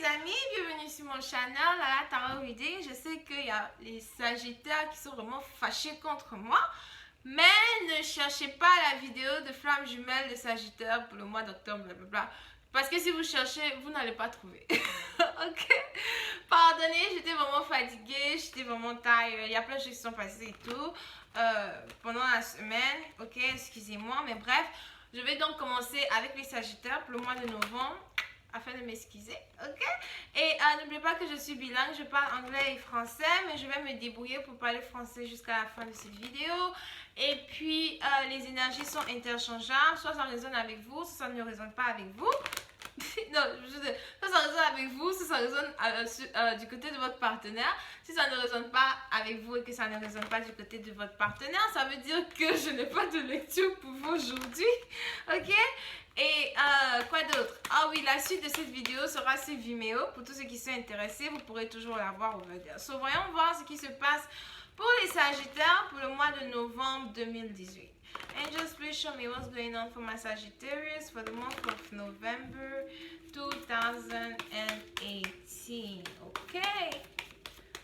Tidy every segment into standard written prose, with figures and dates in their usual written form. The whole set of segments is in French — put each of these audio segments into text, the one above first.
les amis, bienvenue sur mon channel à la Tarot Reading. Je sais qu'il y a les sagittaires qui sont vraiment fâchés contre moi, mais ne cherchez pas la vidéo de flamme jumelle de Sagittaire pour le mois d'octobre, blablabla. Parce que si vous cherchez, vous n'allez pas trouver. Ok? Pardonnez, j'étais vraiment fatiguée, j'étais vraiment tired. Il y a plein de choses qui sont passées et tout pendant la semaine. Ok, excusez-moi, mais bref. Je vais donc commencer avec les Sagittaires pour le mois de novembre afin de m'excuser, ok? Et n'oubliez pas que je suis bilingue, je parle anglais et français, mais je vais me débrouiller pour parler français jusqu'à la fin de cette vidéo. Et puis, les énergies sont interchangeables, soit ça résonne avec vous, soit ça ne résonne pas avec vous. Non, soit ça résonne avec vous, soit ça résonne du côté de votre partenaire. Si ça ne résonne pas avec vous et que ça ne résonne pas du côté de votre partenaire, ça veut dire que je n'ai pas de lecture pour vous aujourd'hui, ok? Et quoi d'autre? Ah oui, la suite de cette vidéo sera sur Vimeo. Pour tous ceux qui sont intéressés, vous pourrez toujours la voir over there. So, voyons voir ce qui se passe pour les Sagittaires pour le mois de novembre 2018. Angels, please show me what's going on for my Sagittarius for the month of November 2018. Okay,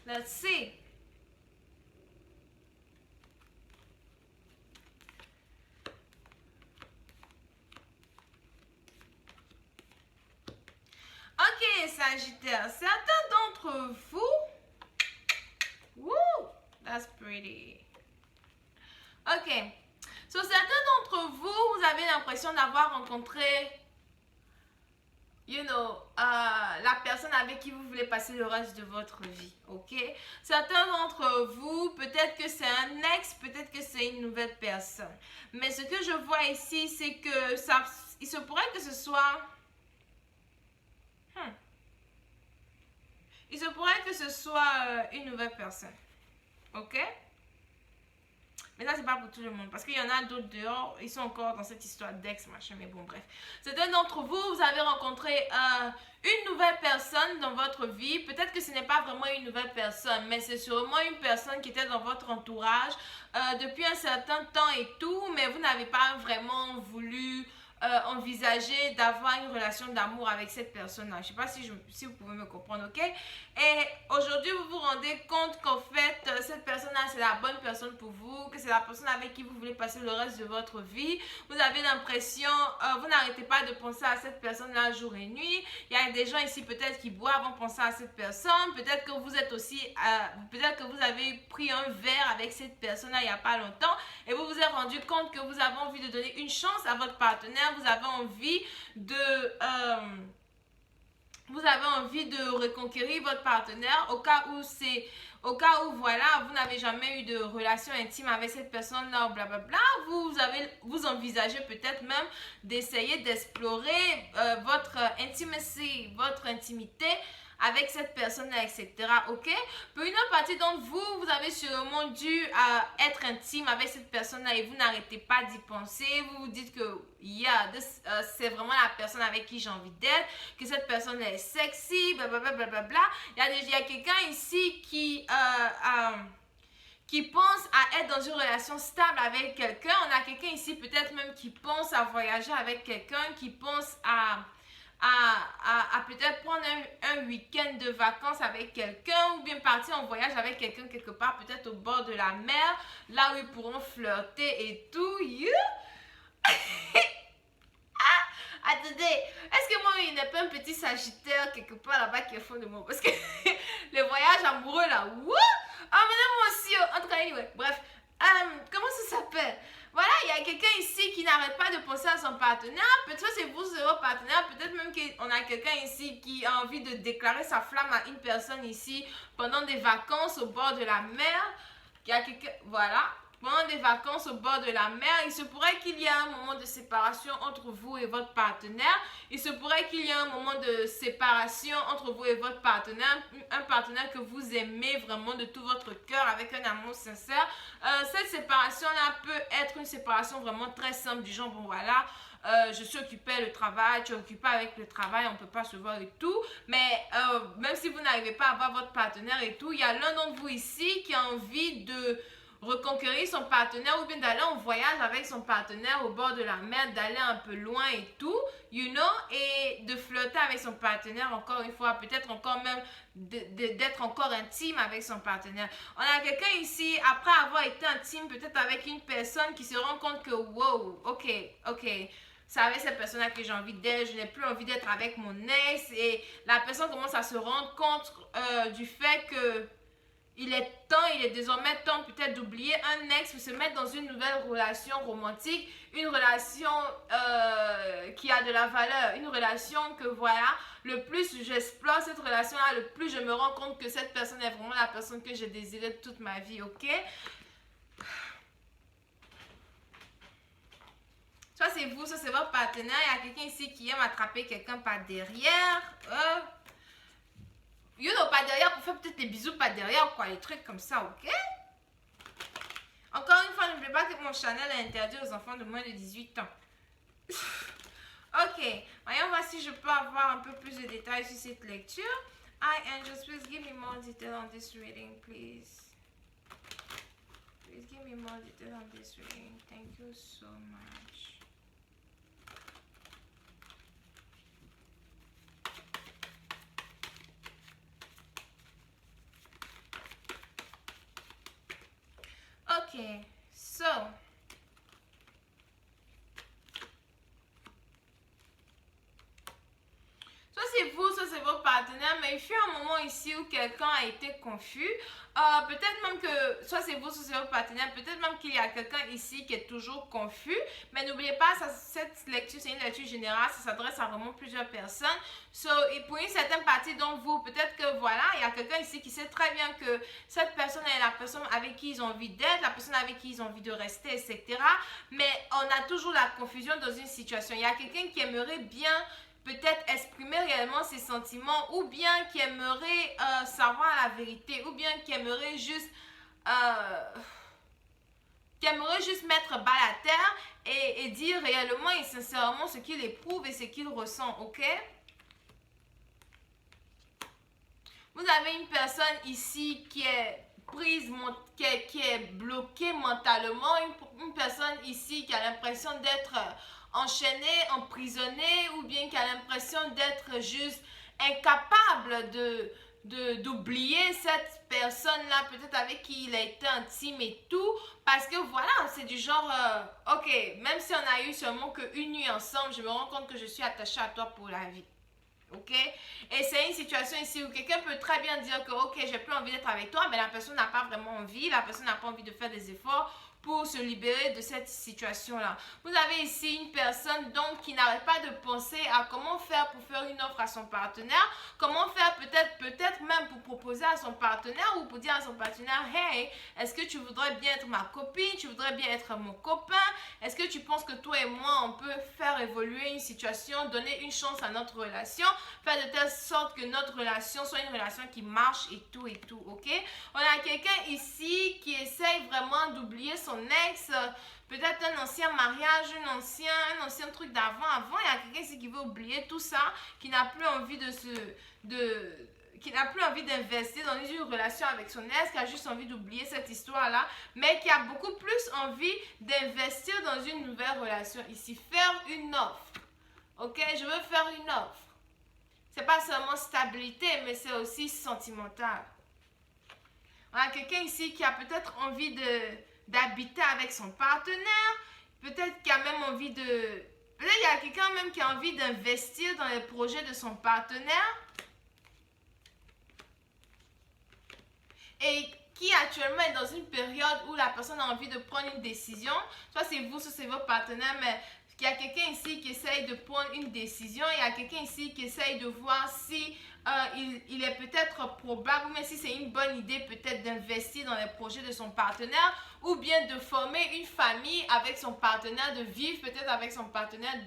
let's see. Ok, Sagittaire, certains d'entre vous... Woo, that's pretty. Ok. So, certains d'entre vous, vous avez l'impression d'avoir rencontré, la personne avec qui vous voulez passer le reste de votre vie, ok? Certains d'entre vous, peut-être que c'est un ex, peut-être que c'est une nouvelle personne. Mais ce que je vois ici, c'est que il se pourrait que ce soit... Il se pourrait que ce soit une nouvelle personne, ok? Mais ça, c'est pas pour tout le monde. Parce qu'il y en a d'autres dehors, ils sont encore dans cette histoire d'ex, machin. Mais bon, bref. Certains d'entre vous, vous avez rencontré une nouvelle personne dans votre vie. Peut-être que ce n'est pas vraiment une nouvelle personne, mais c'est sûrement une personne qui était dans votre entourage depuis un certain temps et tout. Mais vous n'avez pas vraiment voulu envisager d'avoir une relation d'amour avec cette personne-là. Je ne sais pas si vous pouvez me comprendre, ok? Et aujourd'hui, vous vous rendez compte qu'en fait, cette personne-là, c'est la bonne personne pour vous, que c'est la personne avec qui vous voulez passer le reste de votre vie. Vous avez l'impression, vous n'arrêtez pas de penser à cette personne-là jour et nuit. Il y a des gens ici peut-être qui boivent en pensant à cette personne. Peut-être que vous êtes aussi, peut-être que vous avez pris un verre avec cette personne-là il n'y a pas longtemps et vous vous êtes rendu compte que vous avez envie de donner une chance à votre partenaire. Vous avez envie de reconquérir votre partenaire au cas où voilà, vous n'avez jamais eu de relation intime avec cette personne-là, blablabla. Vous envisagez peut-être même d'essayer d'explorer votre intimacy, votre intimité avec cette personne-là, etc. Ok? Pour une autre partie d'entre vous, vous avez sûrement dû être intime avec cette personne-là et vous n'arrêtez pas d'y penser. Vous vous dites que c'est vraiment la personne avec qui j'ai envie d'être, que cette personne est sexy, blablabla. Bla. Il y a quelqu'un ici qui pense à être dans une relation stable avec quelqu'un. On a quelqu'un ici peut-être même qui pense à voyager avec quelqu'un, qui pense à peut-être prendre un week-end de vacances avec quelqu'un ou bien partir en voyage avec quelqu'un quelque part, peut-être au bord de la mer, là où ils pourront flirter et tout. Attendez, est-ce que moi, il n'y a pas un petit Sagittaire quelque part là-bas qui est fond de moi? Parce que le voyage amoureux là, what? Ah, mais moi aussi, en tout cas, anyway, bref, comment ça s'appelle? Voilà, il y a quelqu'un ici qui n'arrête pas de penser à son partenaire. Peut-être que c'est vous, c'est votre partenaire. Peut-être même qu'on a quelqu'un ici qui a envie de déclarer sa flamme à une personne ici pendant des vacances au bord de la mer. Il y a quelqu'un, voilà. Pendant des vacances au bord de la mer, il se pourrait qu'il y ait un moment de séparation entre vous et votre partenaire. Il se pourrait qu'il y ait un moment de séparation entre vous et votre partenaire, un partenaire que vous aimez vraiment de tout votre cœur avec un amour sincère. Cette séparation-là peut être une séparation vraiment très simple du genre, bon voilà, je suis occupée avec le travail, tu es occupé avec le travail, on ne peut pas se voir et tout. Mais même si vous n'arrivez pas à avoir votre partenaire et tout, il y a l'un d'entre vous ici qui a envie de reconquérir son partenaire ou bien d'aller en voyage avec son partenaire au bord de la mer, d'aller un peu loin et tout, you know, et de flirter avec son partenaire encore une fois, peut-être encore même d'être encore intime avec son partenaire. On a quelqu'un ici, après avoir été intime peut-être avec une personne qui se rend compte que, wow, ok, c'est avec cette personne-là que j'ai envie d'être, je n'ai plus envie d'être avec mon ex, et la personne commence à se rendre compte du fait que il est désormais temps peut-être d'oublier un ex pour se mettre dans une nouvelle relation romantique, une relation qui a de la valeur, une relation que voilà, le plus j'explore cette relation-là, le plus je me rends compte que cette personne est vraiment la personne que j'ai désirée toute ma vie, ok? Soit c'est vous, soit c'est votre partenaire. Il y a quelqu'un ici qui aime attraper quelqu'un par derrière. You know, pas derrière pour faire peut-être des bisous pas derrière, quoi, les trucs comme ça, ok? Encore une fois, n'oubliez pas que mon channel est interdit aux enfants de moins de 18 ans. Ok, voyons voir si je peux avoir un peu plus de détails sur cette lecture. Hi angels, please give me more detail on this reading, please. Please give me more detail on this reading. Thank you so much. Okay, so soit c'est vous, soit c'est votre partenaire, mais il fut un moment ici où quelqu'un a été confus. Peut-être même que, soit c'est vous, soit c'est votre partenaire, peut-être même qu'il y a quelqu'un ici qui est toujours confus. Mais n'oubliez pas, cette lecture, c'est une lecture générale, ça s'adresse à vraiment plusieurs personnes. Et pour une certaine partie d'entre vous, peut-être que voilà, il y a quelqu'un ici qui sait très bien que cette personne est la personne avec qui ils ont envie d'être, la personne avec qui ils ont envie de rester, etc. Mais on a toujours la confusion dans une situation. Il y a quelqu'un qui aimerait bien peut-être exprimer réellement ses sentiments, ou bien qui aimerait savoir la vérité, ou bien qui aimerait juste mettre bas la terre et dire réellement et sincèrement ce qu'il éprouve et ce qu'il ressent, ok? Vous avez une personne ici qui est prise, qui est bloquée mentalement, une personne ici qui a l'impression d'être enchaînée, emprisonnée, ou bien qui a l'impression d'être juste incapable d'oublier cette personne-là, peut-être avec qui il a été intime et tout, parce que voilà, c'est du genre, ok, même si on a eu seulement qu'une nuit ensemble, je me rends compte que je suis attachée à toi pour la vie. Ok? Et c'est une situation ici où quelqu'un peut très bien dire que ok, j'ai plus envie d'être avec toi, mais la personne n'a pas vraiment envie, la personne n'a pas envie de faire des efforts pour se libérer de cette situation-là. Vous avez ici une personne donc qui n'arrête pas de penser à comment faire pour faire une offre à son partenaire, comment faire peut-être même pour proposer à son partenaire ou pour dire à son partenaire, hey, est-ce que tu voudrais bien être ma copine, tu voudrais bien être mon copain, est-ce que tu penses que toi et moi on peut faire évoluer une situation, donner une chance à notre relation, faire de telle sorte que notre relation soit une relation qui marche et tout, ok? On a quelqu'un ici qui essaye vraiment d'oublier son ex, peut-être un ancien mariage, un ancien truc d'avant. Il y a quelqu'un ici qui veut oublier tout ça, qui n'a plus envie qui n'a plus envie d'investir dans une relation avec son ex, qui a juste envie d'oublier cette histoire-là, mais qui a beaucoup plus envie d'investir dans une nouvelle relation ici, faire une offre. Ok, je veux faire une offre. C'est pas seulement stabilité, mais c'est aussi sentimental. On a quelqu'un ici qui a peut-être envie d'habiter avec son partenaire, peut-être qu'il a même envie de... Peut-être qu'il y a quelqu'un même qui a envie d'investir dans les projets de son partenaire et qui actuellement est dans une période où la personne a envie de prendre une décision. Soit c'est vous, soit c'est votre partenaire, mais il y a quelqu'un ici qui essaye de prendre une décision, il y a quelqu'un ici qui essaye de voir si il est peut-être probable, mais si c'est une bonne idée peut-être d'investir dans les projets de son partenaire, ou bien de former une famille avec son partenaire, de vivre peut-être avec son partenaire,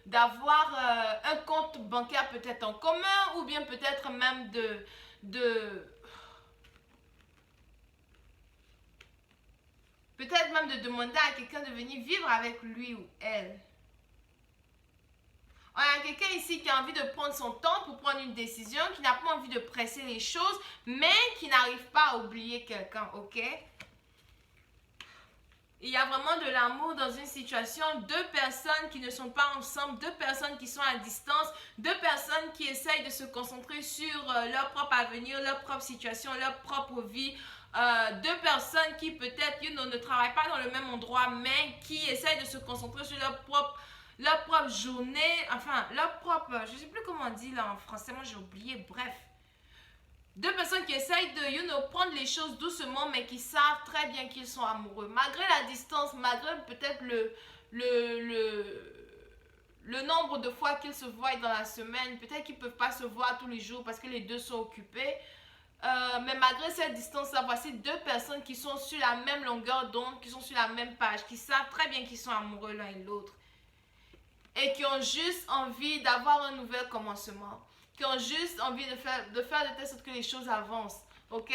d'avoir un compte bancaire peut-être en commun, ou bien peut-être même peut-être même de demander à quelqu'un de venir vivre avec lui ou elle. On a quelqu'un ici qui a envie de prendre son temps pour prendre une décision, qui n'a pas envie de presser les choses, mais qui n'arrive pas à oublier quelqu'un, ok? il y a vraiment de l'amour dans une situation, deux personnes qui ne sont pas ensemble, deux personnes qui sont à distance, deux personnes qui essayent de se concentrer sur leur propre avenir, leur propre situation, leur propre vie, deux personnes qui peut-être ne travaillent pas dans le même endroit, mais qui essayent de se concentrer sur leur propre journée, enfin leur propre, je ne sais plus comment on dit là en français, moi j'ai oublié, bref. Deux personnes qui essayent de prendre les choses doucement, mais qui savent très bien qu'ils sont amoureux. Malgré la distance, malgré peut-être le nombre de fois qu'ils se voient dans la semaine, peut-être qu'ils ne peuvent pas se voir tous les jours parce que les deux sont occupés. Mais malgré cette distance-là, voici deux personnes qui sont sur la même longueur d'onde, qui sont sur la même page, qui savent très bien qu'ils sont amoureux l'un et l'autre. Et qui ont juste envie d'avoir un nouvel commencement. Qui ont juste envie de faire de telle sorte que les choses avancent. Ok?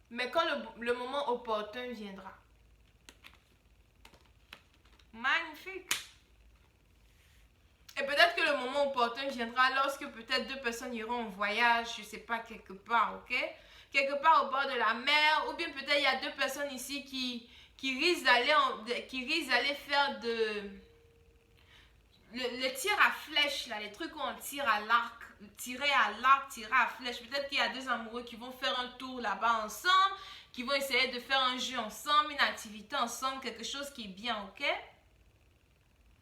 Mais quand le moment opportun viendra. Magnifique. Et peut-être que le moment opportun viendra lorsque peut-être deux personnes iront en voyage, je ne sais pas, quelque part, ok? Quelque part au bord de la mer, ou bien peut-être il y a deux personnes ici qui risquent d'aller faire le tir à flèche, là, les trucs où on tire à l'arc, tirer à flèche. Peut-être qu'il y a deux amoureux qui vont faire un tour là-bas ensemble, qui vont essayer de faire un jeu ensemble, une activité ensemble, quelque chose qui est bien, ok?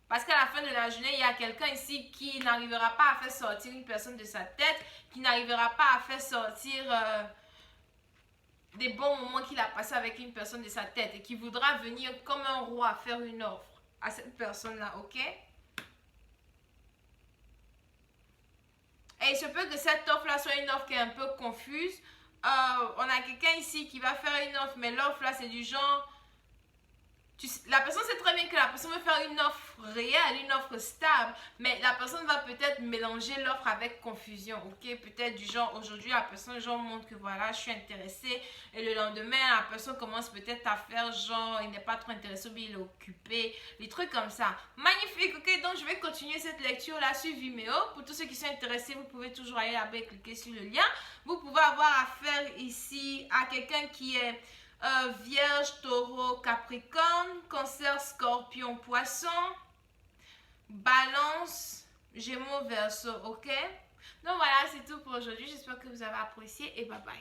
Parce qu'à la fin de la journée, il y a quelqu'un ici qui n'arrivera pas à faire sortir une personne de sa tête, qui n'arrivera pas à faire sortir des bons moments qu'il a passés avec une personne de sa tête et qui voudra venir comme un roi faire une offre à cette personne-là, ok? Et il se peut que cette offre-là soit une offre qui est un peu confuse. On a quelqu'un ici qui va faire une offre, mais l'offre-là, c'est du genre... la personne sait très bien que la personne veut faire une offre réelle, une offre stable, mais la personne va peut-être mélanger l'offre avec confusion, ok? Peut-être du genre, aujourd'hui, la personne genre montre que voilà, je suis intéressée, et le lendemain, la personne commence peut-être à faire genre, il n'est pas trop intéressé, ou bien il est occupé, des trucs comme ça. Magnifique, ok? Donc, je vais continuer cette lecture-là sur Vimeo. Pour tous ceux qui sont intéressés, vous pouvez toujours aller là-bas et cliquer sur le lien. Vous pouvez avoir affaire ici à quelqu'un qui est... Vierge, Taureau, Capricorne, Cancer, Scorpion, Poisson, Balance, Gémeaux, Verseau, ok? Donc voilà, c'est tout pour aujourd'hui. J'espère que vous avez apprécié et bye bye.